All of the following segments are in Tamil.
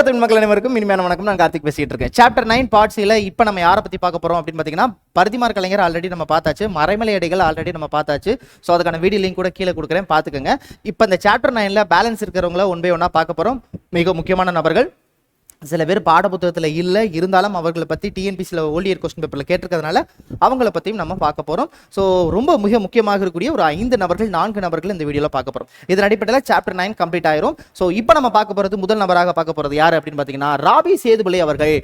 மக்கள் அனைவருக்கும் இனிமையான வணக்கம். நான் கார்த்திக் பேசிட்டு இருக்கேன். சாப்டர் 9 பார்ட்ஸ்ல இப்போ நம்ம யாரை பத்தி பார்க்க போறோம் அப்படின்னு பார்த்தீங்கன்னா, பரிதிமார் கலைஞர் ஆல்ரெடி நம்ம பார்த்தாச்சு, மறைமலை அடிகள் ஆல்ரெடி நம்ம பார்த்தாச்சு. ஸோ அதுக்கான வீடியோ லிங்க் கூட கீழே கொடுக்குறேன், பார்த்துக்கோங்க. இப்போ இந்த சாப்டர் 9ல பேலன்ஸ் இருக்கிறவங்கள ஒன் பை ஒன்னா பார்க்க போறோம். மிக முக்கியமான நபர்கள் சில பேர் பாடப்புத்தகத்தில் இல்லை, இருந்தாலும் அவர்களை பற்றி டிஎன்பிசியில் ஓல்டியர் கொஸ்டின் பேப்பரில் கேட்டிருக்கிறதுனால அவங்கள பற்றியும் நம்ம பார்க்க போகிறோம். ஸோ ரொம்ப மிக முக்கியமாக இருக்கக்கூடிய ஒரு 5 நபர்கள் 4 நபர்கள் இந்த வீடியோவில் பார்க்க போகிறோம். இதன் அடிப்படையில் சாப்டர் 9 கம்ப்ளீட் ஆயிரும். ஸோ இப்போ நம்ம பார்க்க போகிறது முதல் நபராக பார்க்க போகிறது யார் அப்படின்னு பார்த்தீங்கன்னா, ராபி சேதுபிள்ளை அவர்கள்.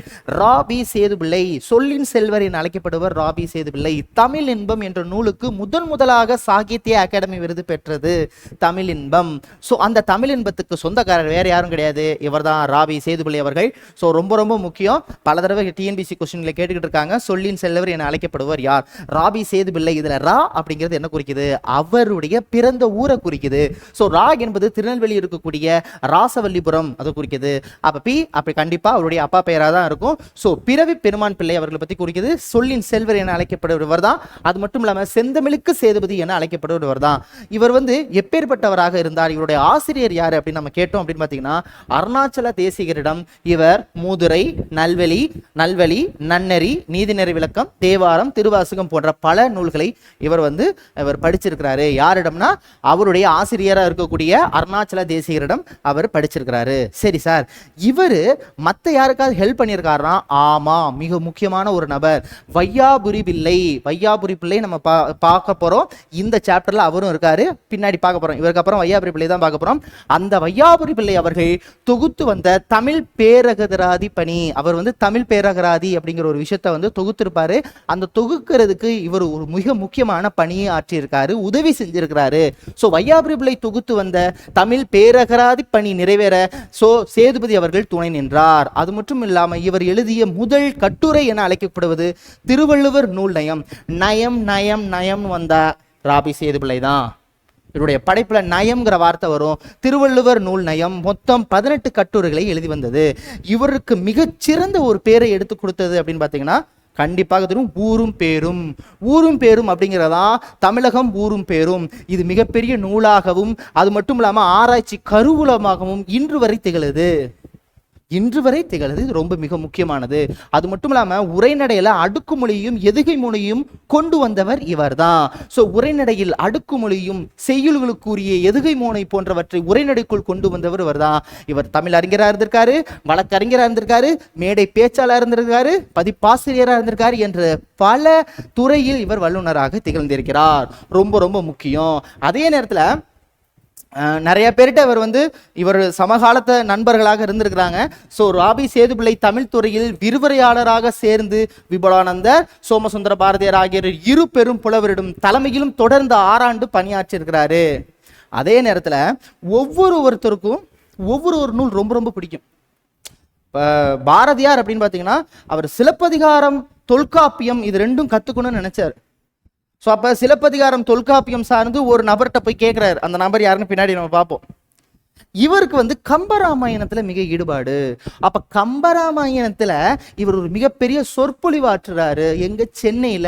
ராபி சேதுபிள்ளை சொல்லின் செல்வர் என அழைக்கப்படுவர். ராபி சேதுபிள்ளை தமிழ் இன்பம் என்ற நூலுக்கு முதலாக சாகித்ய அகாடமி விருது பெற்றது தமிழ் இன்பம். ஸோ அந்த தமிழ் இன்பத்துக்கு சொந்தக்காரர் வேறு யாரும் கிடையாது, இவர் தான் ராபி சேதுபிள்ளை அவர்கள். ஸோ ரொம்ப முக்கியம். பல தடவை டிஎன்பிசி கொஸ்டின்ல கேட்டுக்கிட்டு இருக்காங்க, சொல்லின் செல்வர் என அழைக்கப்படுவர் யார்? ராபி சேதுபிள்ளை. இதுல ரா அப்படிங்கிறது என்ன குறிக்குது? அவருடைய பிறந்த ஊரை குறிக்குது. ஸோ ரா என்பது திருநெல்வேலி இருக்கக்கூடிய ராசவல்லிபுரம் அது குறிக்குது. அப்ப பி அப்படி கண்டிப்பா அவருடைய அப்பா பெயரா தான் இருக்கும். ஸோ பிறவி பெருமான் பிள்ளை அவர்களை பத்தி குறிக்குது. சொல்லின் செல்வர் என அழைக்கப்படுவர் தான். அது மட்டும் இல்லாம செந்தமிழுக்கு சேதுபதி என அழைக்கப்படுவர் தான். இவர் எப்பேற்பட்டவராக இருந்தார்? இவருடைய ஆசிரியர் யாரு அப்படின்னு நம்ம கேட்டோம் அப்படின்னு பாத்தீங்கன்னா, அருணாச்சல தேசிகரிடம் இவர் மூதுரை, நல்வெளி, நன்னெறி, நீதிநெறி விளக்கம், தேவாரம், திருவாசகம் போன்ற பல நூல்களை இவர் படிச்சிருக்கிறாரு. யாரிடம்னா அவருடைய ஆசிரியராக இருக்கக்கூடிய அருணாச்சல தேசிகரிடம் அவர் படிச்சிருக்கிறாரு. சரி சார், இவர் மற்ற யாருக்காவது ஹெல்ப் பண்ணியிருக்காருனா? ஆமா, மிக முக்கியமான ஒரு நபர் வையாபுரி பிள்ளை. வையாபுரி பிள்ளை நம்ம பார்க்க போறோம். இந்த சாப்டர்ல அவரும் இருக்காரு, பின்னாடி பார்க்க போறோம். இவருக்கு அப்புறம் வையாபுரி பிள்ளை தான் பார்க்க போறோம். அந்த வையாபுரி பிள்ளை அவர்கள் தொகுத்து வந்த தமிழ் பேரகராதி பணி, அவர் தமிழ் பேரகராதி அப்படிங்கிற ஒரு விஷயத்தை தொகுத்திருப்பாரு. அந்த தொகுக்கிறதுக்கு இவர் ஒரு மிக முக்கியமான பணியை ஆற்றியிருக்காரு, உதவி செஞ்சிருக்கிறாரு. ஸோ வையாபுரி பிள்ளை தொகுத்து வந்த தமிழ் பேரகராதி பணி நிறைவேற சேதுபதி அவர்கள் துணை நின்றார். அது மட்டும் இல்லாமல் இவர் எழுதிய முதல் கட்டுரை என அழைக்கப்படுவது திருவள்ளுவர் நூல் நயம். நயம் வந்த ராபி சேதுபிள்ளை தான். இவருடைய படைப்புல நயம்ங்கிற வார்த்தை வரும். திருவள்ளுவர் நூல் நயம் மொத்தம் 18 கட்டுரைகளை எழுதி வந்தது. இவருக்கு மிகச்சிறந்த ஒரு பேரை எடுத்து கொடுத்தது அப்படின்னு பார்த்தீங்கன்னா, கண்டிப்பாக தெரியும், ஊரும் பேரும் அப்படிங்கிறதா தமிழகம் ஊரும் பேரும். இது மிகப்பெரிய நூலாகவும் அது மட்டும் இல்லாமல் ஆராய்ச்சி கருவூலமாகவும் இன்று வரை திகழுது. இது ரொம்ப மிக முக்கியமானது. அது மட்டும் இல்லாம உரைநடையில அடுக்குமொழியும் எதுகை மொழியும் கொண்டு வந்தவர் இவர் தான். ஸோ உரைநடையில் அடுக்குமொழியும் செய்யுள்களுக்குரிய எதுகை மோனை போன்றவற்றை உரைநடைக்குள் கொண்டு வந்தவர் இவர் தான். இவர் தமிழ் அறிஞராக இருந்திருக்காரு, வழக்கறிஞராக இருந்திருக்காரு, மேடை பேச்சாளராக இருந்திருக்காரு, பதிப்பாசிரியராக இருந்திருக்காரு என்ற பல துறையில் இவர் வல்லுநராக திகழ்ந்திருக்கிறார். ரொம்ப முக்கியம். அதே நேரத்தில் நிறைய பேர்கிட்ட இவர் சமகாலத்த நண்பர்களாக இருந்திருக்கிறாங்க. ஸோ ராபி சேதுபிள்ளை தமிழ் துறையில் விரிவுரையாளராக சேர்ந்து விபுலானந்தர், சோமசுந்தர பாரதியார் ஆகிய இரு பெரும் புலவரிடம் தலைமையிலும் தொடர்ந்து 6 ஆண்டு பணியாற்றிருக்கிறாரு. அதே நேரத்தில் ஒவ்வொருத்தருக்கும் ஒவ்வொரு நூல் ரொம்ப பிடிக்கும். பாரதியார் அப்படின்னு பார்த்தீங்கன்னா, அவர் சிலப்பதிகாரம், தொல்காப்பியம் இது ரெண்டும் கற்றுக்கணும்னு நினைச்சார். ஸோ அப்போ சிலப்பதிகாரம், தொல்காப்பியம் சார்ந்து ஒரு நபர்கிட்ட போய் கேட்குறாரு. அந்த நபர் யாருன்னு பின்னாடி நம்ம பார்ப்போம். இவருக்கு கம்பராமாயணத்துல மிக ஈடுபாடு. அப்ப கம்பராமாயணத்துல இவர் ஒரு மிகப்பெரிய சொற்பொழிவு ஆற்றுறாரு. எங்க சென்னையில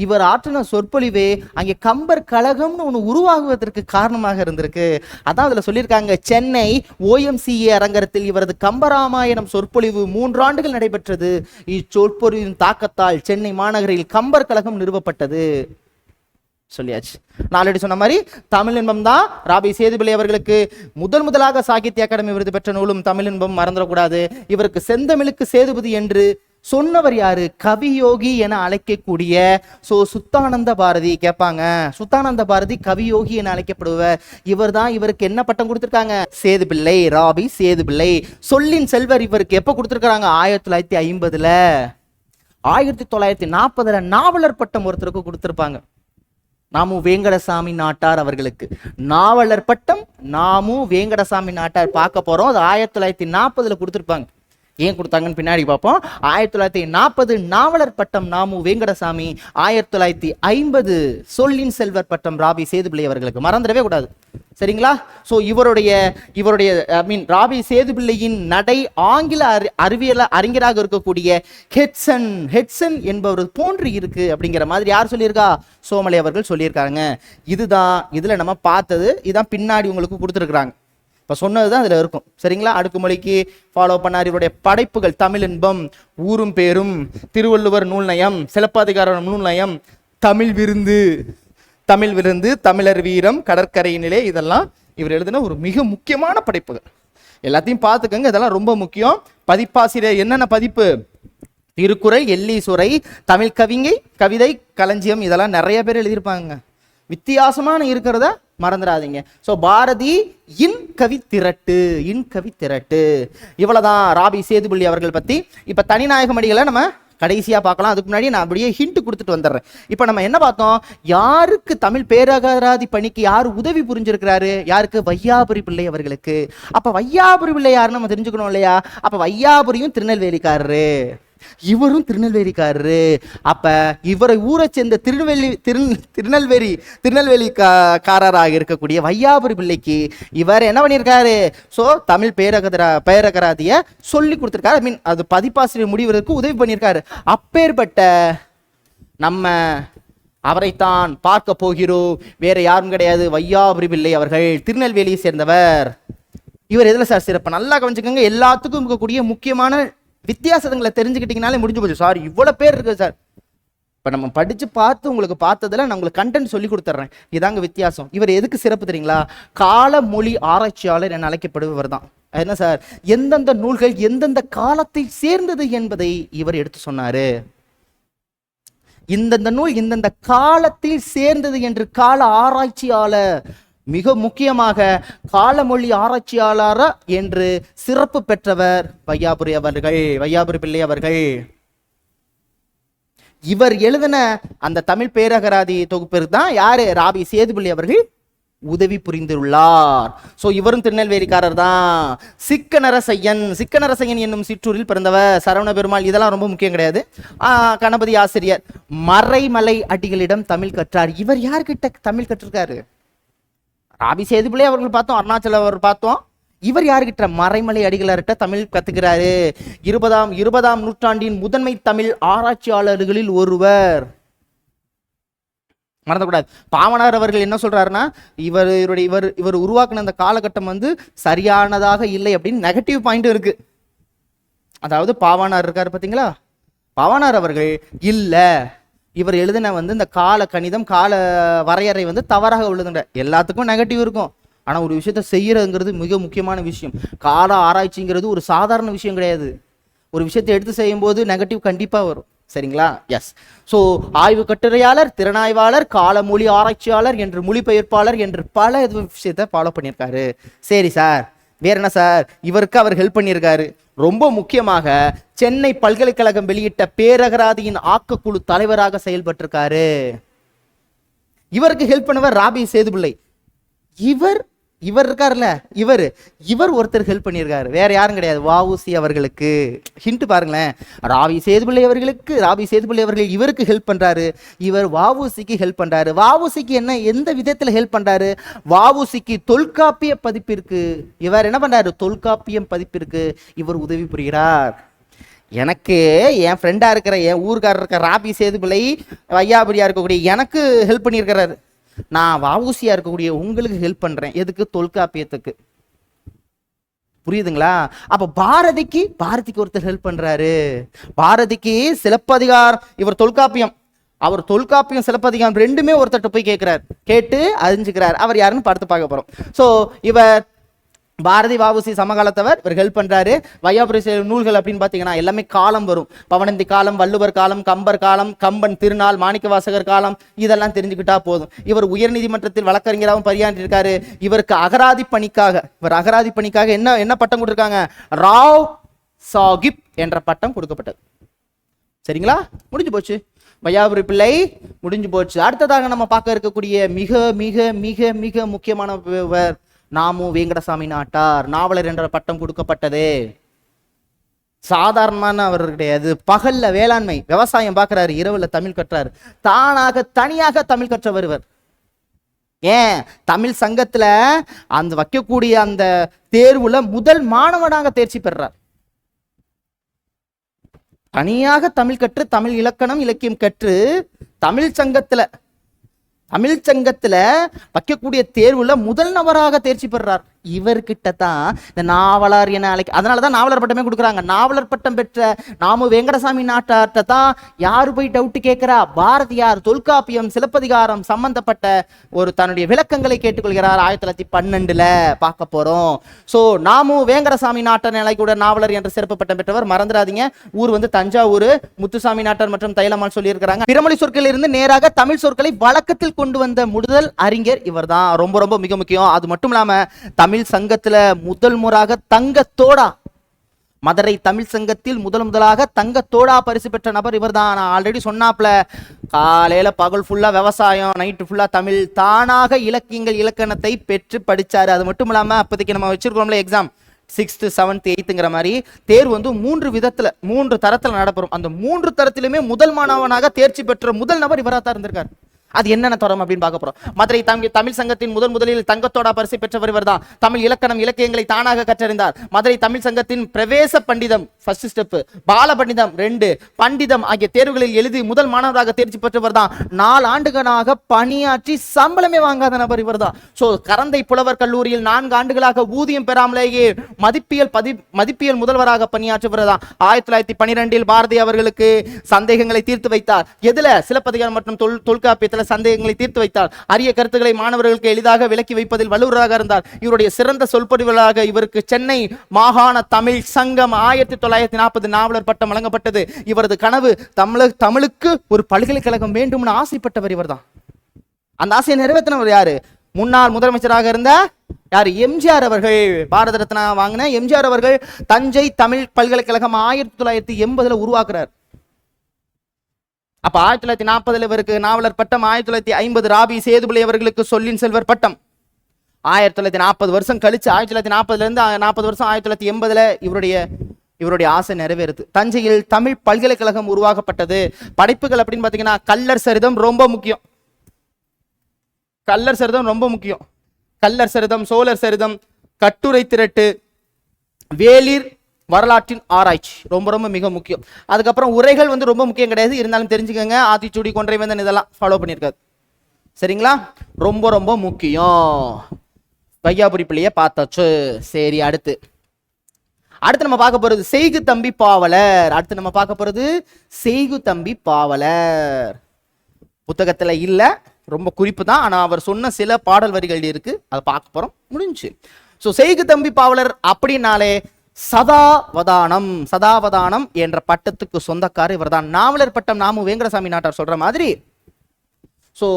இவர் ஆற்றின சொற்பொழிவே அங்கே கம்பர் கழகம்னு ஒன்று உருவாகுவதற்கு காரணமாக இருந்திருக்கு. அதான் அதுல சொல்லியிருக்காங்க, சென்னை OMCA அரங்கத்தில் இவரது கம்பராமாயணம் சொற்பொழிவு 3 ஆண்டுகள் நடைபெற்றது. இச்சொற்பொழிவின் தாக்கத்தால் சென்னை மாநகரில் கம்பர் கழகம் நிறுவப்பட்டது. சொல்லியாச்சு. நான் ஆல்ரெடி சொன்ன மாதிரி தமிழ் இன்பம் தான் ராபி சேதுபிள்ளை அவர்களுக்கு முதலாக சாகித்ய அகாடமி விருது பெற்ற நூலும் தமிழ் இன்பம், மறந்துடக்கூடாது. இவருக்கு செந்தமிழுக்கு சேதுபதி என்று சொன்னவர் யாரு? கவியோகி என அழைக்கக்கூடிய சுத்தானந்த பாரதி. கேட்பாங்க, சுத்தானந்த பாரதி கவியோகி என அழைக்கப்படுவர். இவர் தான். இவருக்கு என்ன பட்டம் கொடுத்திருக்காங்க? சேதுபிள்ளை, ராபி சேதுபிள்ளை. சொல்லின் செல்வர் இவருக்கு எப்ப கொடுத்திருக்காங்க? 1950ல. 1940ல நாவலர் பட்டம் ஒருத்தருக்கு கொடுத்திருப்பாங்க, நாமு வேங்கடசாமி நாட்டார் அவர்களுக்கு. நாவலர் பட்டம் நாமு வேங்கடசாமி நாட்டார் பார்க்க போறோம். அது 1940ல கொடுத்திருப்பாங்க. ஏன் கொடுத்தாங்கன்னு பின்னாடி பார்ப்போம். 1940 நாவலர் பட்டம் நாமு வேங்கடசாமி, 1950 சொல்லின் செல்வர் பட்டம் ராபி சேதுபிள்ளை அவர்களுக்கு. மறந்துடவே கூடாது, சரிங்களா? ஸோ இவருடைய ராபி சேதுபிள்ளையின் நடை ஆங்கில அறிவியல் அறிஞராக இருக்கக்கூடிய ஹெட்சன் என்பவர் போன்று இருக்கு அப்படிங்கிற மாதிரி யார் சொல்லியிருக்கா? சோமலை அவர்கள் சொல்லியிருக்காங்க. இதுதான் இதுல நம்ம பார்த்தது. இதான் பின்னாடி உங்களுக்கு கொடுத்துருக்குறாங்க. இப்போ சொன்னதுதான் அதில் இருக்கும். சரிங்களா? அடுக்குமொழிக்கு ஃபாலோ பண்ணார். இவருடைய படைப்புகள் தமிழ் இன்பம், ஊரும் பேரும், திருவள்ளுவர் நூல் நயம், சிலப்பதிகாரம் நூல் நயம், தமிழ் விருந்து, தமிழர் வீரம், கடற்கரையினிலே, இதெல்லாம் இவர் எழுதின ஒரு மிக முக்கியமான படைப்புகள். எல்லாத்தையும் பார்த்துக்கங்க, இதெல்லாம் ரொம்ப முக்கியம். பதிப்பாசிரியர் என்னென்ன பதிப்பு? திருக்குறள், எல்லீசுரை, தமிழ் கவிதை களஞ்சியம், இதெல்லாம் நிறைய பேர் எழுதியிருப்பாங்க. வித்தியாசமான இருக்கிறத மறந்துடாதீங்க. ஸோ பாரதி இன் கவி திரட்டு, இவ்வளவுதான் ராபி சேதுபள்ளி அவர்கள் பத்தி. இப்ப தனிநாயகம் அடிகளை நம்ம கடைசியா பார்க்கலாம். அதுக்கு முன்னாடி நான் அப்படியே ஹிண்ட் கொடுத்துட்டு வந்துடுறேன். இப்ப நம்ம என்ன பார்த்தோம்? யாருக்கு தமிழ் பேரகராதி பணிக்கு யார் உதவி புரிஞ்சிருக்கிறாரு? யாருக்கு? வையாபுரி பிள்ளை அவர்களுக்கு. அப்ப வையாபுரி பிள்ளை யாருன்னு நம்ம தெரிஞ்சுக்கணும் இல்லையா? அப்ப வையாபுரியும் திருநெல்வேலிக்காரரு, இவரும் திருநெல்வேலிக்காரரு. அப்ப இவரை ஊரை சேர்ந்த திருநெல்வேலிக்காரராக இருக்கக்கூடிய வையாபுரி பிள்ளைக்கு இவர் என்ன பண்ணியிருக்காரு? ஸோ தமிழ் பேரகராதிய சொல்லி கொடுத்துருக்காரு. ஐ மீன் அது பதிப்பாசிரியர் முடிவதற்கு உதவி பண்ணியிருக்காரு. அப்பேற்பட்ட நம்ம அவரைத்தான் பார்க்க போகிறோம். வேற யாரும் கிடையாது, வையாபுரி பிள்ளை அவர்கள் திருநெல்வேலியை சேர்ந்தவர். இவர் எதுல சார் சிறப்பு? நல்லா கவனிச்சுக்கோங்க. எல்லாத்துக்கும் இருக்கக்கூடிய முக்கியமான வித்தியாசங்களை தெரிஞ்சுக்கிட்டீங்கனாலே முடிஞ்சு போச்சு. சார் இவ்வளவு பேர் இருக்கு சார். இப்ப நம்ம படிச்சு பார்த்து உங்களுக்கு பார்த்ததுல நான் உங்களுக்கு கண்டென்ட் சொல்லி கொடுத்துட்றேன். இதாங்க வித்தியாசம். இவர் எதுக்கு சிறப்பு தெரியுங்களா? கால மொழி ஆராய்ச்சியாளர் என அழைக்கப்படுபவர் தான். என்ன சார்? எந்தெந்த நூல்கள் எந்தெந்த காலத்தை சேர்ந்தது என்பதை இவர் எடுத்து சொன்னாரு. இந்தந்த நூல் இந்தந்த காலத்தில் சேர்ந்தது என்று கால ஆராய்ச்சியாளர், மிக முக்கியமாக காலமொழி ஆராய்ச்சியாளர் என்று சிறப்பு பெற்றவர் வையாபுரி பிள்ளை அவர்கள். இவர் எழுதின அந்த தமிழ் பேரகராதி தொகுப்பிற்கு தான் யாரு? ராபி சேதுபள்ளி அவர்கள் உதவி புரிந்துள்ளார். சோ இவரும் திருநெல்வேலிக்காரர் தான். சிக்கனரசையன் என்னும் சிற்றூரில் பிறந்தவர். சரவண பெருமாள், இதெல்லாம் ரொம்ப முக்கியம் கிடையாது. கணபதி ஆசிரியர். மறைமலை அடிகளிடம் தமிழ் கற்றார். இவர் யார்கிட்ட தமிழ் கற்றிருக்காரு? ராபி சேதுபிள்ளை அவர்கள் பார்த்தோம், அருணாச்சல அவர் பார்த்தோம். இவர் யாருக்கிட்ட? மறைமலை அடிகளார்கிட்ட தமிழ் கத்துக்கிறாரு. 20ஆம் நூற்றாண்டின் முதன்மை தமிழ் ஆராய்ச்சியாளர்களில் ஒருவர். மறந்துக்கூடாது. பாவனார் அவர்கள் என்ன சொல்றாருன்னா, இவர் உருவாக்கின அந்த காலகட்டம் வந்து சரியானதாக இல்லை அப்படின்னு நெகட்டிவ் பாயிண்ட் இருக்கு. அதாவது பாவானார் இருக்காரு பார்த்தீங்களா, பாவானார் அவர்கள் இல்ல, இவர் எழுதின வந்து இந்த கால கணிதம் கால வரையறை வந்து தவறாக உள்ளதுன்ற. எல்லாத்துக்கும் நெகட்டிவ் இருக்கும், ஆனா ஒரு விஷயத்த செய்யறதுங்கிறது மிக முக்கியமான விஷயம். கால ஆராய்ச்சிங்கிறது ஒரு சாதாரண விஷயம் கிடையாது. ஒரு விஷயத்தை எடுத்து செய்யும் போது நெகட்டிவ் கண்டிப்பா வரும். சரிங்களா? எஸ். ஸோ ஆய்வு கட்டுரையாளர், திறனாய்வாளர், காலமொழி ஆராய்ச்சியாளர் என்று மொழிபெயர்ப்பாளர் என்று பல விஷயத்தை ஃபாலோ பண்ணியிருக்காரு. சரி சார், வேற என்ன சார்? இவருக்கு அவர் ஹெல்ப் பண்ணியிருக்காரு. ரொம்ப முக்கியமாக சென்னை பல்கலைக்கழகம் வெளியிட்ட பேரகராதியின் ஆக்கக்குழு தலைவராக செயல்பட்டிருக்காரு. இவருக்கு ஹெல்ப் பண்ணவர் ராபி சேதுபிள்ளை. இவர் இருக்காருல்ல, இவர் ஒருத்தர் ஹெல்ப் பண்ணியிருக்காரு. வேற யாரும் கிடையாது, வஉசி அவர்களுக்கு. ஹிண்ட் பாருங்களேன், ராபி சேதுபிள்ளை அவர்கள் இவருக்கு ஹெல்ப் பண்றாரு, இவர் வஉசிக்கு ஹெல்ப் பண்றாரு. வஉசிக்கு எந்த விதத்துல ஹெல்ப் பண்றாரு? வஉசிக்கு தொல்காப்பிய பதிப்பிற்கு இவர் என்ன பண்றாரு? தொல்காப்பியம் பதிப்பிற்கு இவர் உதவி புரிகிறார். எனக்கு என் ஃப்ரெண்டா இருக்கிற என் ஊருக்காரர் இருக்கிற ராபி சேதுபிள்ளை வையாபுரியா இருக்கக்கூடிய எனக்கு ஹெல்ப் பண்ணியிருக்கிறாரு. நான் வஉசியா இருக்கக்கூடிய உங்களுக்கு ஹெல்ப் பண்றேன். எதுக்கு? தொல்காப்பியத்துக்கு. புரியுதுங்களா? அப்ப பாரதிக்கு ஒருத்தர் ஹெல்ப் பண்றாரு. பாரதிக்கு சிலப்பதிகாரம், இவர் தொல்காப்பியம், அவர் தொல்காப்பியம் சிலப்பதிகாரம் ரெண்டுமே ஒருத்தட்ட போய் கேட்கிறார், கேட்டு அறிஞ்சுக்கிறார். அவர் யாருன்னு பார்த்து பார்க்க போறோம். சோ இவர் பாரதி வஉசி சமகாலத்தவர், இவர் ஹெல்ப் பண்றாரு. வையாபுரி நூல்கள் அப்படின்னு பாத்தீங்கன்னா எல்லாமே காலம் வரும். பவனந்தி காலம், வள்ளுவர் காலம், கம்பர் காலம், கம்பன் திருநாள், மாணிக்கவாசகர் காலம், இதெல்லாம் தெரிஞ்சுக்கிட்டா போதும். இவர் உயர்நீதிமன்றத்தில் வழக்கறிஞராகவும் பணியாற்றிருக்காரு. இவருக்கு அகராதி பணிக்காக என்ன பட்டம் கொடுத்திருக்காங்க? ராவ் சாஹிப் என்ற பட்டம் கொடுக்கப்பட்டது. சரிங்களா? முடிஞ்சு போச்சு. வையாபுரி பிள்ளை முடிஞ்சு போச்சு. அடுத்ததாக நம்ம பார்க்க இருக்கக்கூடிய மிக மிக மிக மிக முக்கியமான நாமு வேங்கடசாமி நாட்டார், நாவலர் என்ற பட்டம் கொடுக்கப்பட்டது. சாதாரணமான அவர் கிடையாது. பகல்ல வேளாண்மை விவசாயம் பார்க்கிறாரு, இரவுல தமிழ் கற்றாரு. தனியாக தமிழ் கற்றவர் இவர். ஏன்? தமிழ் சங்கத்துல அந்த வைக்கக்கூடிய அந்த தேர்வுல முதல் மாணவனாக தேர்ச்சி பெறார். தனியாக தமிழ் கற்று, தமிழ் இலக்கணம் இலக்கியம் கற்று தமிழ் சங்கத்துல வைக்கக்கூடிய தேர்வுல முதல் நபராக தேர்ச்சி பெறார். இவர்கிட்ட தான் இந்த நாவலர் என அதனாலதான் நாவலர் பட்டமே கொடுக்குறாங்க. நாவலர் பட்டம் பெற்ற நாமு வெங்கடசாமி நாட்டார்ட்ட தான் யாரு போய் டவுட் கேட்கிறா? பாரதியார் தொல்காப்பியம் சிலப்பதிகாரம் சம்பந்தப்பட்ட ஒரு தன்னுடைய விளக்கங்களை கேட்டுக்கொள்கிறார். 1912 பார்க்க போறோம். சோ நாமு வேங்கடசாமி நாட்டார் நிலை கூட நாவலர் என்ற சிறப்பு பட்டம் பெற்றவர். மறந்துடாதீங்க, ஊர் வந்து தஞ்சாவூர். முத்துசாமி நாட்டார் மற்றும் தைலம்மாள் சொல்லி இருக்கிறாங்க. பிறமொழி சொற்களில் இருந்து நேராக தமிழ் சொற்களை வழக்கத்தில் கொண்டு வந்த முதல் அறிஞர் இவர் தான். ரொம்ப ரொம்ப மிக முக்கியம். அது மட்டும் இல்லாம தமிழ் சங்கத்துல முதல் முறையாக தங்கத்தோடா, மதுரை தமிழ் சங்கத்தில் முதலாக தங்கத்தோடா பரிசு பெற்ற நபர் இவர் தான். நான் ஆல்ரெடி சொன்னாப்ல, காலையில பகல் ஃபுல்லா விவசாயம், நைட்டு ஃபுல்லா தமிழ், தானாக இலக்கியங்கள் இலக்கணத்தை பெற்று படிச்சாரு. அது மட்டும் இல்லாம அப்போதைக்கு நம்ம வச்சிருக்கோம்ல எக்ஸாம் 6th 7th 8th மாதிரி தேர்வு வந்து 3 தரத்துல நடப்பெறும். அந்த 3 தரத்திலுமே முதல் மாணவனாக தேர்ச்சி பெற்ற முதல் நபர் இவராக தான் இருந்திருக்காரு. அது என்னென்ன தரம் அப்படின்னு பார்க்க போறோம். மதுரை தமிழ் சங்கத்தின் முதலில் தங்கத்தோட பரிசு பெற்றவர் இவர் தான். தமிழ் இலக்கணம் இலக்கியங்களை தானாக கற்றறிந்தார். மதுரை தமிழ் சங்கத்தின் பிரவேச பண்டிதம் ஃபர்ஸ்ட் ஸ்டெப், பால பண்டிதம் 2, பண்டிதம் ஆகிய தேர்வுகளில் எழுதி முதல் மாணவராக தேர்ச்சி பெற்றவர் தான். 4 ஆண்டுகளாக பணியாற்றி சம்பளமே வாங்காத நபர் இவர் தான். சோ கரந்தை புலவர் கல்லூரியில் 4 ஆண்டுகளாக ஊதியம் பெறாமலேயே மதிப்பியல் முதல்வராக பணியாற்றுவர் தான். 1912 பாரதி அவர்களுக்கு சந்தேகங்களை தீர்த்து வைத்தார். எதுல? சிலப்பதிகாரம் மற்றும் தொல்காப்பியத்தில் சந்தேகங்களை தீர்த்து வைத்தார். அரிய கருத்துக்களை மாணவர்களுக்கு எளிதாக விளக்கி வைப்பதில் வல்லுவராக இருந்தார். இவருடைய சிறந்த சொற்பொழிவாளராக இவருக்கு சென்னை மாகாண தமிழ் சங்கம் 1940 நாவலர் பட்டம் வழங்கப்பட்டது. இவரது கனவு தமிழுக்கு ஒரு பல்கலைக்கழகம் வேண்டும்னு ஆசைப்பட்டவர் இவர் தான். அந்த ஆசையை நிறைவேற்றினவர் யாரு? முன்னாள் முதலமைச்சராக இருந்த யாரு? எம்ஜிஆர் அவர்கள். பாரத ரத்னா வாங்கின எம்ஜிஆர் அவர்கள் தஞ்சை தமிழ் பல்கலைக்கழகம் 1980 உருவாக்குறார். அப்ப 1940 இவருக்கு நாவலர் பட்டம், 1950 ராபி சேதுபதி அவர்களுக்கு சொல்லின் செல்வர் பட்டம். 1940 வருஷம் கழிச்சு 1940 இருந்து 40 வருஷம் 1980 இவருடைய ஆசை நிறைவேறுது. தஞ்சையில் தமிழ் பல்கலைக்கழகம் உருவாக்கப்பட்டது. படைப்புகள் அப்படின்னு பாத்தீங்கன்னா கள்ளர் சரிதம் ரொம்ப முக்கியம். கள்ளர் சரிதம், சோழர் சரிதம், கட்டுரை திரட்டு, வேளிர் வரலாற்றின் ஆராய்ச்சி ரொம்ப ரொம்ப மிக முக்கியம். அதுக்கப்புறம் உரைகள் வந்து ரொம்ப முக்கியம் கிடையாது, இருந்தாலும் தெரிஞ்சுக்கோங்க. ஆத்திச்சூடி, கொன்றைவேந்தன் இதெல்லாம் ஃபாலோ பண்ணியிருக்காது. சரிங்களா? ரொம்ப ரொம்ப முக்கியம். வையாபுரி பிள்ளைய பார்த்தாச்சு. சரி, அடுத்து நம்ம பார்க்க போறது செய்கு தம்பி பாவலர். புத்தகத்துல இல்ல, ரொம்ப குறிப்பு தான். ஆனா அவர் சொன்ன சில பாடல் வரிகள் இருக்கு, அதை பார்க்க போறோம். முடிஞ்சு. சோ செய்கு தம்பி பாவலர் அப்படின்னாலே சதாவதானம் என்ற பட்டத்துக்கு சொந்தக்காரர் இவர் தான். நாவலர் பட்டம் நாமு வேங்கடசாமி நாட்டார் சொல்ற மாதிரி. சோ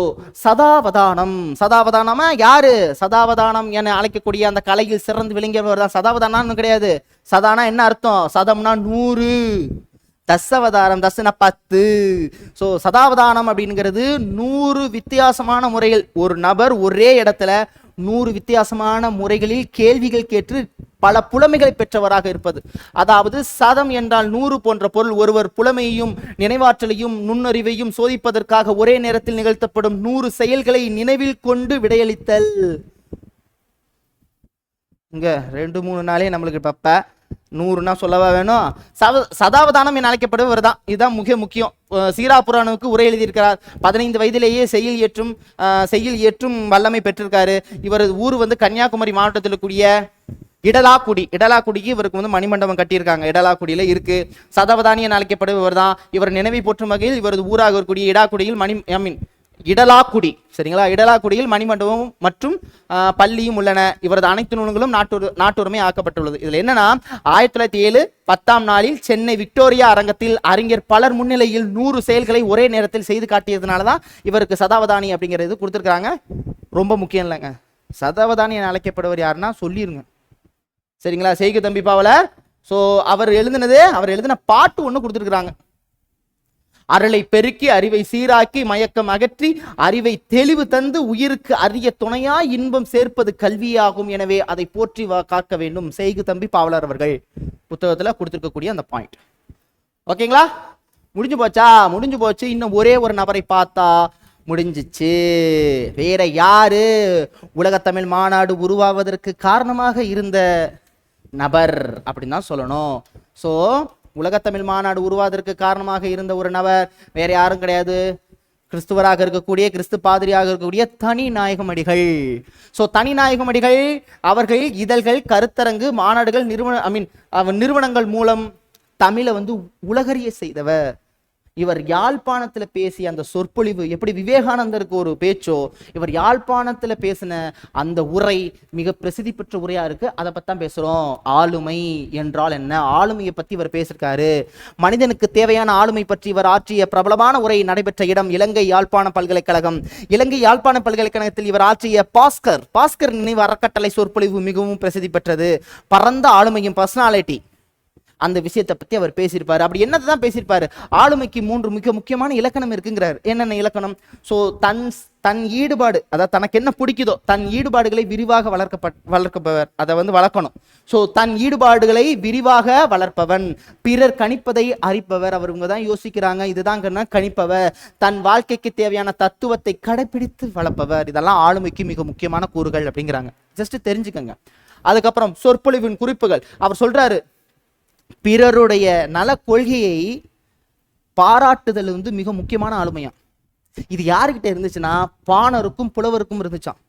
சதாவதானமா யாரு? சதாவதானம் என அழைக்கக்கூடிய அந்த கலையில் சிறந்து விளங்கியவர் தான். சதாவதானம் கிடையாது. சதானா என்ன அர்த்தம்? சதம்னா 100, தசவதாரம், தசன 10. சோ சதாவதானம் அப்படிங்கிறது 100 வித்தியாசமான முறைகள், ஒரு நபர் ஒரே இடத்துல 100 வித்தியாசமான முறைகளில் கேள்விகள் கேட்டு பல புலமைகளை பெற்றவராக இருப்பது. அதாவது சதம் என்றால் 100 போன்ற பொருள். ஒருவர் புலமையையும் நினைவாற்றலையும் நுண்ணறிவையும் சோதிப்பதற்காக ஒரே நேரத்தில் நிகழ்த்தப்படும் 100 செயல்களை நினைவில் கொண்டு விடையளித்தல். இங்க 2-3 நாளே நம்மளுக்கு பப்ப 100னா சொல்லவா வேணும்? சதாவதானம் என அழைக்கப்படுவர் தான். இதுதான் மிக முக்கியம். சீரா புராணுக்கு உரை எழுதியிருக்கிறார். 15 வயதிலேயே செய்யுள் ஏற்றும் வல்லமை பெற்றிருக்காரு. இவரது ஊர் வந்து கன்னியாகுமரி மாவட்டத்தில் கூடிய இடலாக்குடிக்கு இவருக்கு வந்து மணிமண்டபம் கட்டியிருக்காங்க. இடலாக்குடியில இருக்கு. சதாவதானி என அழைக்கப்படுபவர் தான். இவர் நினைவை போற்றும் வகையில் இவரது ஊராக இருக்கக்கூடிய இடலாக்குடி, சரிங்களா? இடலாக்குடியில் மணிமண்டபம் மற்றும் பள்ளியும் உள்ளன. இவரது அனைத்து நூல்களும் நாட்டுரிமை ஆக்கப்பட்டுள்ளது. இதுல என்னன்னா 1907 10ஆம் நாளில் சென்னை விக்டோரியா அரங்கத்தில் அறிஞர் பலர் முன்னிலையில் 100 செயல்களை ஒரே நேரத்தில் செய்து காட்டியதுனாலதான் இவருக்கு சதாவதானி அப்படிங்கிறது கொடுத்திருக்காங்க. ரொம்ப முக்கியம் இல்லைங்க. சதாவதானி என அழைக்கப்படுவர் யாருன்னா சொல்லிருங்க, சரிங்களா? செய்கு தம்பி பாவலர். சோ அவர் எழுதின பாட்டு ஒண்ணு கொடுத்திருக்கிறாங்க. அருளை பெருக்கி அறிவை சீராக்கி மயக்கம் அகற்றி அறிவை தெளிவு தந்து உயிருக்கு அரிய துணையா இன்பம் சேர்ப்பது கல்வியாகும். எனவே அதை போற்றி காக்க வேண்டும். செய்கு தம்பி பாவலர் அவர்கள் புத்தகத்துல கொடுத்திருக்கக்கூடிய அந்த பாயிண்ட். ஓகேங்களா? முடிஞ்சு போச்சு. இன்னும் ஒரே ஒரு நபரை பார்த்தா முடிஞ்சிச்சு. வேற யாரு? உலகத்தமிழ் மாநாடு உருவாவதற்கு காரணமாக இருந்த நபர் அப்படின்னு தான் சொல்லணும். உலகத்தமிழ் மாநாடு உருவாவதற்கு காரணமாக இருந்த ஒரு நபர் வேற யாரும் கிடையாது, கிறிஸ்துவராக இருக்கக்கூடிய கிறிஸ்து பாதிரியாக இருக்கக்கூடிய தனி நாயகமடிகள். ஸோ தனி நாயகமடிகள் அவர்கள் இதழ்கள், கருத்தரங்கு, மாநாடுகள், நிறுவனங்கள் மூலம் தமிழை உலகறிய செய்தவர். இவர் யாழ்ப்பாணத்துல பேசிய அந்த சொற்பொழிவு எப்படி விவேகானந்தருக்கு ஒரு பேச்சோ, இவர் யாழ்ப்பாணத்துல பேசின அந்த உரை மிக பிரசித்தி பெற்ற உரையா இருக்கு. அதை பத்தி தான் பேசுறோம். ஆளுமை என்றால் என்ன, ஆளுமையை பத்தி இவர் பேசியிருக்காரு. மனிதனுக்கு தேவையான ஆளுமை பற்றி இவர் ஆற்றிய பிரபலமான உரை நடைபெற்ற இடம் இலங்கை யாழ்ப்பாண பல்கலைக்கழகம். இலங்கை யாழ்ப்பாண பல்கலைக்கழகத்தில் இவர் ஆற்றிய பாஸ்கர் நினைவு அறக்கட்டளை சொற்பொழிவு மிகவும் பிரசித்தி பெற்றது. பரந்த ஆளுமையும் பர்சனாலிட்டி அந்த விஷயத்தை பத்தி அவர் பேசியிருப்பாரு. அப்படி என்னதான் பேசியிருப்பாரு? ஆளுமைக்கு 3 மிக முக்கியமான இலக்கணம் இருக்குங்கிறார். என்னென்ன இலக்கணம்? ஸோ தன் ஈடுபாடு, அதாவது தனக்கு என்ன பிடிக்குதோ தன் ஈடுபாடுகளை விரிவாக வளர்ப்பவர், அதை வளர்க்கணும். ஸோ தன் ஈடுபாடுகளை விரிவாக வளர்ப்பவன், பிறர் கணிப்பதை அறிப்பவர். அவருங்க தான் யோசிக்கிறாங்க, இதுதான் கணிப்பவர். தன் வாழ்க்கைக்கு தேவையான தத்துவத்தை கடைபிடித்து வளர்ப்பவர். இதெல்லாம் ஆளுமைக்கு மிக முக்கியமான கூறுகள் அப்படிங்கிறாங்க. ஜஸ்ட் தெரிஞ்சுக்கங்க. அதுக்கப்புறம் சொற்பொழிவின் குறிப்புகள். அவர் சொல்றாரு, பிறருடைய நல கொள்கையை பாராட்டுதல் மிக முக்கியமான ஆளுமையா. இது யாருக்கிட்ட இருந்துச்சுன்னா பாணருக்கும் புலவருக்கும் இருந்துச்சான்.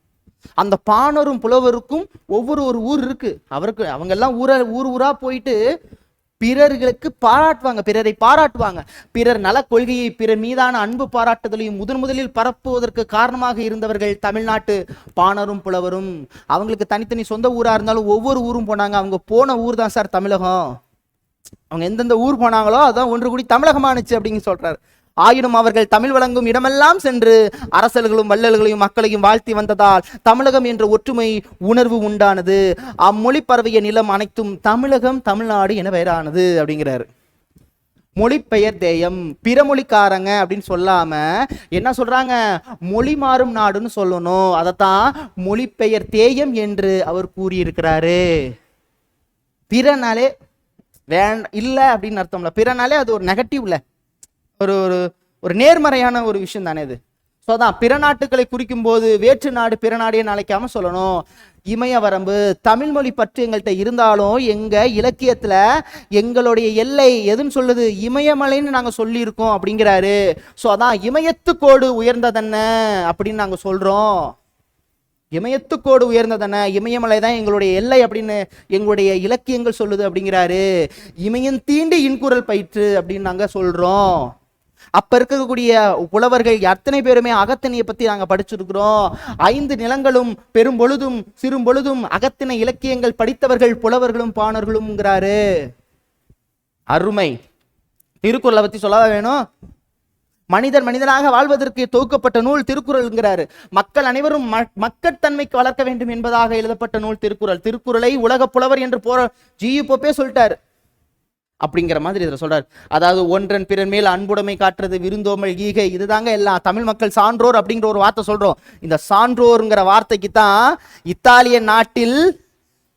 அந்த பாணரும் புலவருக்கும் ஒரு ஊர் இருக்கு. அவங்க எல்லாம் ஊரா போயிட்டு பிறர்களுக்கு பாராட்டுவாங்க, பிறரை பாராட்டுவாங்க. பிறர் நல கொள்கையை, பிறர் மீதான அன்பு பாராட்டுதலையும் முதலில் பரப்புவதற்கு காரணமாக இருந்தவர்கள் தமிழ்நாட்டு பாணரும் புலவரும். அவங்களுக்கு தனித்தனி சொந்த ஊரா இருந்தாலும் ஒவ்வொரு ஊரும் போனாங்க. அவங்க போன ஊர் தான் சார் தமிழகம். அவங்க எந்தெந்த ஊர் போனாங்களோ அதான் ஒன்று கூடி தமிழகமானுச்சு அப்படின்னு சொல்றாரு. ஆயினும் அவர்கள் தமிழ் வழங்கும் இடமெல்லாம் சென்று அரசர்களும் வள்ளல்களையும் மக்களையும் வாழ்த்தி வந்ததால் தமிழகம் என்ற ஒற்றுமை உணர்வு உண்டானது. அம்மொழி பரவிய நிலம் அனைத்தும் தமிழகம், தமிழ்நாடு என பெயரானது அப்படிங்கிறாரு. மொழிப்பெயர் தேயம், பிறமொழிக்காரங்க அப்படின்னு சொல்லாம என்ன சொல்றாங்க? மொழி மாறும் நாடுன்னு சொல்லணும். அதைத்தான் மொழிப்பெயர் தேயம் என்று அவர் கூறியிருக்கிறாரு. பிறனாலே இல்லை அப்படின்னு அர்த்தம்ல. பிறனாலே அது ஒரு நெகட்டிவ்ல, ஒரு நேர்மறையான ஒரு விஷயம் தானே இது. ஸோ அதான் பிற நாட்டுகளை குறிக்கும் போது வேற்று நாடு பிற நாடே நினைக்காம சொல்லணும். இமய வரம்பு, தமிழ் மொழி பற்றி எங்கள்கிட்ட இருந்தாலும் எங்க இலக்கியத்துல எங்களுடைய எல்லை எதுன்னு சொல்லுது? இமயமலைன்னு நாங்க சொல்லியிருக்கோம் அப்படிங்கிறாரு. ஸோ அதான் இமயத்துக்கோடு உயர்ந்ததென்ன அப்படின்னு நாங்க சொல்றோம். இமயத்துக்கோடு உயர்ந்ததன, இமயமலை தான் எங்களுடைய எல்லை அப்படின்னு எங்களுடைய இலக்கியங்கள் சொல்லுது அப்படிங்கிறாரு. இமயம் தீண்டி இன்குரல் பயிற்று அப்படின்னு நாங்க சொல்றோம். அப்ப இருக்கக்கூடிய புலவர்கள் அத்தனை பேருமே அகத்திணையை பத்தி நாங்க படிச்சிருக்கிறோம். 5 நிலங்களும் பெரும் பொழுதும் சிறும் பொழுதும் அகத்திணை இலக்கியங்கள் படித்தவர்கள் புலவர்களும் பாணர்களும்ங்கிறாரு. அருமை. திருக்குறளை பத்தி சொல்லவா வேணும்? மனிதனாக வாழ்வதற்கு தொகுக்கப்பட்ட நூல் திருக்குறள்ங்கிறாரு. மக்கள் அனைவரும் மக்கட்தன்மைக்கு வளர்க்க வேண்டும் என்பதாக எழுதப்பட்ட நூல் திருக்குறள். திருக்குறளை உலக புலவர் என்று ஜியு போப்பே சொல்லிட்டாரு அப்படிங்கிற மாதிரி இதில் சொல்றாரு. அதாவது ஒன்றன் பிறன் மேல் அன்புடைமை காட்டுறது, விருந்தோமல் ஈகை, இதுதாங்க எல்லாம். தமிழ் மக்கள் சான்றோர் அப்படிங்கிற ஒரு வார்த்தை சொல்றோம். இந்த சான்றோருங்கிற வார்த்தைக்கு தான் இத்தாலிய நாட்டில்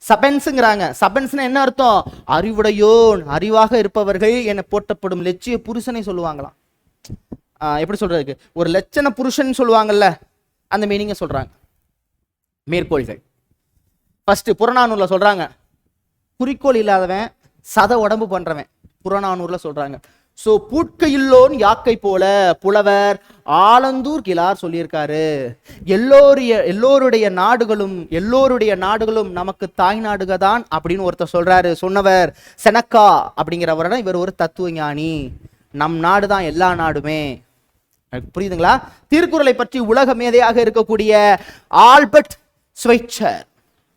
சபென்ஸுங்கிறாங்க. சபென்ஸ்னா என்ன அர்த்தம்? அறிவுடையோன், அறிவாக இருப்பவர்கள் என போற்றப்படும் லட்சிய புருஷனை சொல்லுவாங்களாம். எப்படி சொல்றதுக்கு, ஒரு லட்சண புருஷன் சொல்லுவாங்கல்ல, அந்த மீனிங்க சொல்றாங்க. மேற்கோள்கள் ஃபர்ஸ்ட் புறநானூர்ல சொல்றாங்க, குறிக்கோள் இல்லாதவன் சத உடம்பு பண்றவன், புறநானூர்ல சொல்றாங்க. சோ பூட்கையுள்ளோன் யாக்கை போல புலவர் ஆலந்தூர் கிளார் சொல்லியிருக்காரு. எல்லோருடைய நாடுகளும் நமக்கு தாய் நாடுக தான் அப்படின்னு ஒருத்தர் சொல்றாரு. சொன்னவர் செனக்கா அப்படிங்கிறவர. இவர் ஒரு தத்துவ ஞானி. நம் நாடு தான் எல்லா நாடுமே. புரியுதுங்களா? திருக்குறளை பற்றி உலக மேதையாக இருக்கக்கூடிய ஆல்பர்ட் ஸ்வைட்சர்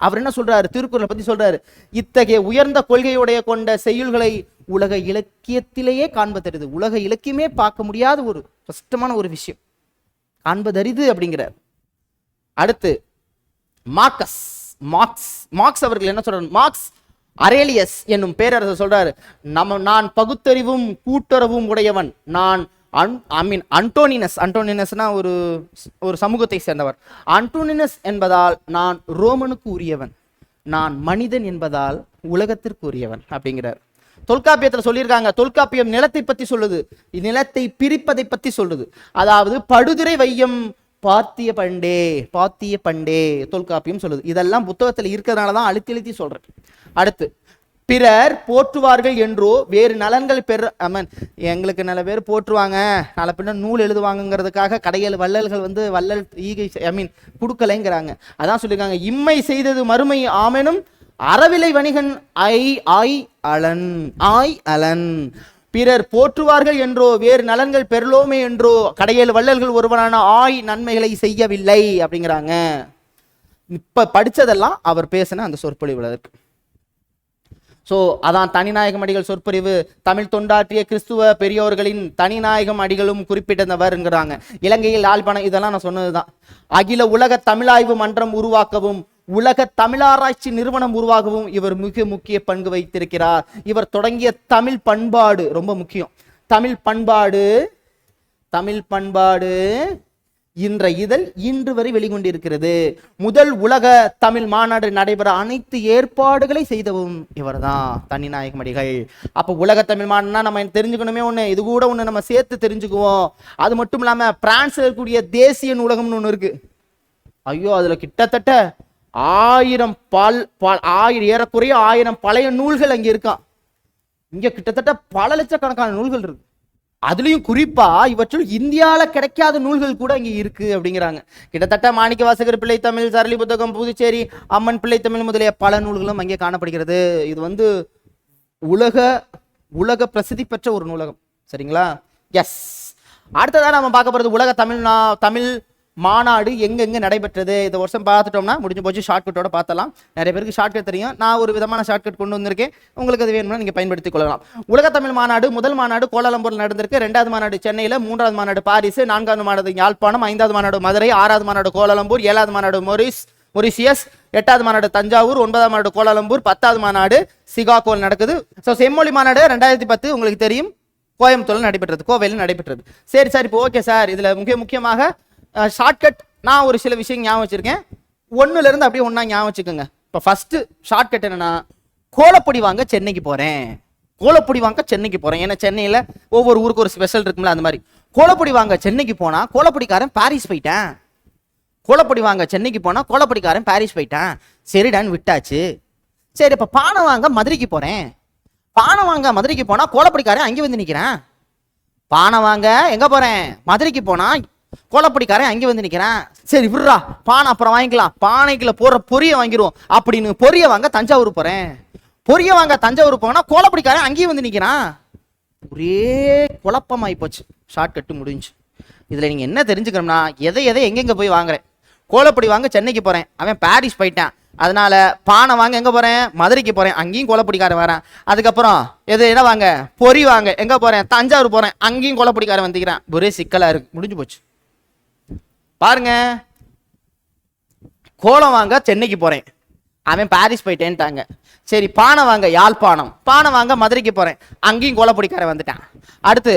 அவர் என்ன சொல்றாரு? திருக்குறளை பத்தி சொல்றாரு, இத்தகைய உயர்ந்த கொள்கையுடைய கொண்ட செய்யுள்களை உலக இலக்கியத்திலேயே காண்பதறிது. உலக இலக்கியமே பார்க்க முடியாத ஒரு கஷ்டமான ஒரு விஷயம், காண்பதறிது அப்படிங்கிறார். அடுத்து மார்க்ஸ் அவர்கள் என்ன சொல்றாரு? மார்க்ஸ் அரேலியஸ் என்னும் பேரரசர் சொல்றாரு, நான் பகுத்தறிவும் கூட்டுறவும் உடையவன். நான் அன்டோனினஸ்னா ஒரு சமூகத்தை சேர்ந்தவர். அன்டோனினஸ் என்பதால் நான் ரோமனுக்கு உரியவன். நான் மனிதன் என்பதால் உலகத்திற்கு உரியவன் அப்படிங்கிறார். தொல்காப்பியத்தில் சொல்லியிருக்காங்க. தொல்காப்பியம் நிலத்தை பத்தி சொல்லுது, நிலத்தை பிரிப்பதை பத்தி சொல்லுது. அதாவது படுதுறை வையம் பாத்திய பண்டே தொல்காப்பியம் சொல்லுது. இதெல்லாம் புத்தகத்தில் இருக்கிறதுனால தான் அழுத்தி சொல்றேன். அடுத்து பிறர் போற்றுவார்கள் என்றோ வேறு நலன்கள் எங்களுக்கு நல்ல பேர் போற்றுவாங்க, நல்ல பின்ன நூல் எழுதுவாங்கிறதுக்காக கடைகள் வள்ளல்கள் வந்து வள்ளல் ஈகை கொடுக்கலைங்கிறாங்க. அதான் சொல்லியிருக்காங்க, இம்மை செய்தது மறுமை ஆமெனும் அறவிலை வணிகன் ஆய் அலன். பிறர் போற்றுவார்கள் என்றோ வேறு நலன்கள் பெறலோமே என்றோ கடையேழு வள்ளல்கள் ஒருவனான நன்மைகளை செய்யவில்லை அப்படிங்கிறாங்க. இப்ப படிச்சதெல்லாம் அவர் பேசின அந்த சொற்பொழிவுல இருக்கு. ஸோ அதான் தனிநாயகம் அடிகள் சொற்பொழிவு. தமிழ் தொண்டாற்றிய கிறிஸ்துவ பெரியோர்களின் தனிநாயகம் அடிகளும் குறிப்பிட்டவர்ங்கிறாங்க. இலங்கையில் யாழ்ப்பாணம், இதெல்லாம் நான் சொன்னதுதான். அகில உலக தமிழாய்வு மன்றம் உருவாக்கவும் உலக தமிழாராய்ச்சி நிறுவனம் உருவாகவும் இவர் மிக முக்கிய பங்கு வைத்திருக்கிறார். இவர் தொடங்கிய தமிழ் பண்பாடு ரொம்ப முக்கியம். தமிழ் பண்பாடு என்ற இதழ் இன்று வரை வெளிக்கொண்டிருக்கிறது. முதல் உலக தமிழ் மாநாடு நடைபெற அனைத்து ஏற்பாடுகளை செய்தவும் இவர் தான், தனிநாயகம் அடிகள். அப்போ உலக தமிழ் மாநாடுனா நம்ம தெரிஞ்சுக்கணுமே ஒன்று, இது கூட ஒன்று நம்ம சேர்த்து தெரிஞ்சுக்குவோம். அது மட்டும் இல்லாமல் பிரான்ஸ்ல இருக்கக்கூடிய தேசிய நூலகம்னு ஒன்று இருக்கு. ஐயோ, அதுல கிட்டத்தட்ட 1000 ஏறக்குறைய 1000 பழைய நூல்கள் அங்கே இருக்கான். இங்க கிட்டத்தட்ட பல லட்சக்கணக்கான நூல்கள் இருக்கு. அதுலயும் குறிப்பா இவற்றுள் இந்தியாவில கிடைக்காத நூல்கள் கூட இங்க இருக்கு அப்படிங்கிறாங்க. கிட்டத்தட்ட மாணிக்க வாசகர் பிள்ளை தமிழ், சரளி புத்தகம், புதுச்சேரி அம்மன் பிள்ளை தமிழ் முதலிய பல நூல்களும் அங்கே காணப்படுகிறது. இது வந்து உலக பிரசித்தி பெற்ற ஒரு நூலகம். சரிங்களா? எஸ். அடுத்ததான் நம்ம பார்க்க போறது உலக தமிழ் மாநாடு எங்கெங்க நடைபெற்றது. இந்த வருஷம் பார்த்துட்டோம்னா முடிஞ்சு போச்சு. ஷார்ட்கட்டோட பார்த்தலாம். நிறைய பேருக்கு ஷார்ட்கட் தெரியும். நான் ஒரு விதமான ஷார்ட்கட் கொண்டு வந்திருக்கேன். உங்களுக்கு அது வேணும்னா நீங்க பயன்படுத்திக் கொள்ளலாம். உலக தமிழ் மாநாடு முதல் மாநாடு கோலாலம்பூர்ல நடந்திருக்கு. 2வது மாநாடு சென்னையில, 3வது மாநாடு பாரிஸ், 4வது மாநாடு யாழ்ப்பாணம், 5வது மாநாடு மதுரை, 6வது மாநாடு கோலாலம்பூர், 7வது மாநாடு மொரிசியஸ், 8வது மாநாடு தஞ்சாவூர், 9வது மாநாடு கோலாலம்பூர், 10வது மாநாடு சிகாகோவில் நடக்குது. ஸோ செம்மொழி மாநாடு 2010 உங்களுக்கு தெரியும் கோயம்புத்தூர்ல நடைபெற்றது, கோவையில் நடைபெற்றது. சரி சார், இப்போ ஓகே சார், இதுல முக்கியமாக ஷார்ட்கட் நான் ஒரு சில விஷயம் ஞாபகம் வச்சிருக்கேன். 1ல இருந்து அப்படியே ஒண்ணா ஞாபகம் வச்சுக்கோங்க. இப்போ ஃபர்ஸ்ட் ஷார்ட்கட் என்னன்னா, கோலப்பொடி வாங்க சென்னைக்கு போறேன். ஏன்னா சென்னையில ஒவ்வொரு ஊருக்கு ஒரு ஸ்பெஷல் இருக்கும்ல, அந்த மாதிரி கோலப்பொடி வாங்க சென்னைக்கு போனா கோலப்பொடிக்காரன் பாரிஸ் போயிட்டான். சரிடான்னு விட்டாச்சு. சரி, இப்ப பானை வாங்க மதுரைக்கு போனா கோலப்பொடிக்காரன் அங்கே வந்து நிக்கிறான். பானை வாங்க எங்க போறேன்? மதுரைக்கு போனா கோலப்பொடிக்காரன் அங்கே வந்து நிக்கிறான். சரி விடுறா, பானை அப்புறம் வாங்கிக்கலாம், பானைக்குள்ள போற பொரிய வாங்கிடுவோம் அப்படின்னு பொரிய வாங்க தஞ்சாவூர் போனா கோலப்பொடிக்காரன் அங்கேயும் வந்து நிக்கிறான். ஒரே குழப்பமாயி போச்சு. ஷார்ட்கட்டு முடிஞ்சு. இதுல நீங்க என்ன தெரிஞ்சுக்கணும்னா, எதை எங்கெங்க போய் வாங்குறேன். கோலப்பொடி வாங்க சென்னைக்கு போறேன், அவன் பாரிஸ் போயிட்டான். அதனால பானை வாங்க எங்க போறேன்? மதுரைக்கு போறேன், அங்கேயும் கோலப்பொடிக்காரன் வரேன். அதுக்கப்புறம் என்ன வாங்க? பொரி வாங்க எங்க போறேன்? தஞ்சாவூர் போறேன், அங்கேயும் கோலப்பொடிக்காரன் வந்துக்கிறான். ஒரே சிக்கலா இருக்கு. முடிஞ்சு போச்சு. பாருங்க, கோலம் வாங்க சென்னைக்கு போறேன், அவன் பாரிஸ் போயிட்டேன்ட்டாங்க. சரி, பானை வாங்க யாழ்ப்பாணம், பானை வாங்க மதுரைக்கு போறேன், அங்கேயும் கோலப்பொடிக்காரன் வந்துட்டான். அடுத்து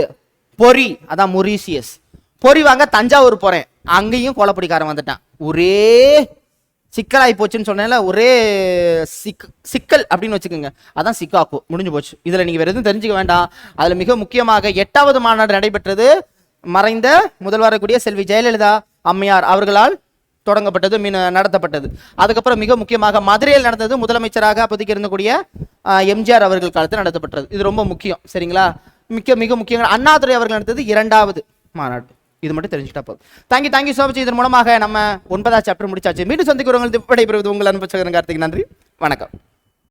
பொரி, அதான் மொரிசியஸ், பொரி வாங்க தஞ்சாவூர் போறேன், அங்கேயும் கோலப்பொடிக்காரன் வந்துட்டான். ஒரே சிக்கலாகி போச்சுன்னு சொன்னேன்ல, ஒரே சிக்கல் அப்படின்னு வச்சுக்கோங்க. அதான் சிக்காகோ. முடிஞ்சு போச்சு. இதுல நீங்க வேற எதுவும் தெரிஞ்சுக்க வேண்டாம். அதுல மிக முக்கியமாக 8வது மாநாடு நடைபெற்றது. மறைந்த முதல்வர் கூடிய செல்வி ஜெயலலிதா அம்மையார் அவர்களால் தொடங்கப்பட்டது, நடத்தப்பட்டது. அதுக்கப்புறம் மிக முக்கியமாக மதுரையில் நடந்தது. முதலமைச்சராக அப்போதைக்கு இருந்தக்கூடிய எம்ஜிஆர் அவர்கள் காலத்தில் நடத்தப்பட்டது. இது ரொம்ப முக்கியம். சரிங்களா? மிக முக்கியம். அண்ணாதுரை அவர்கள் நடத்தது 2வது மாநாடு. இது மட்டும் தெரிஞ்சுட்டா போதும். Thank you so much. இதன் மூலமாக நம்ம 9வது சாப்டர் முடிச்சாச்சு. மீண்டும் சந்திக்கிறவங்களுக்கு விடைபெறுவது உங்கள் அன்பு சகோதரன் கார்த்திக். நன்றி, வணக்கம்.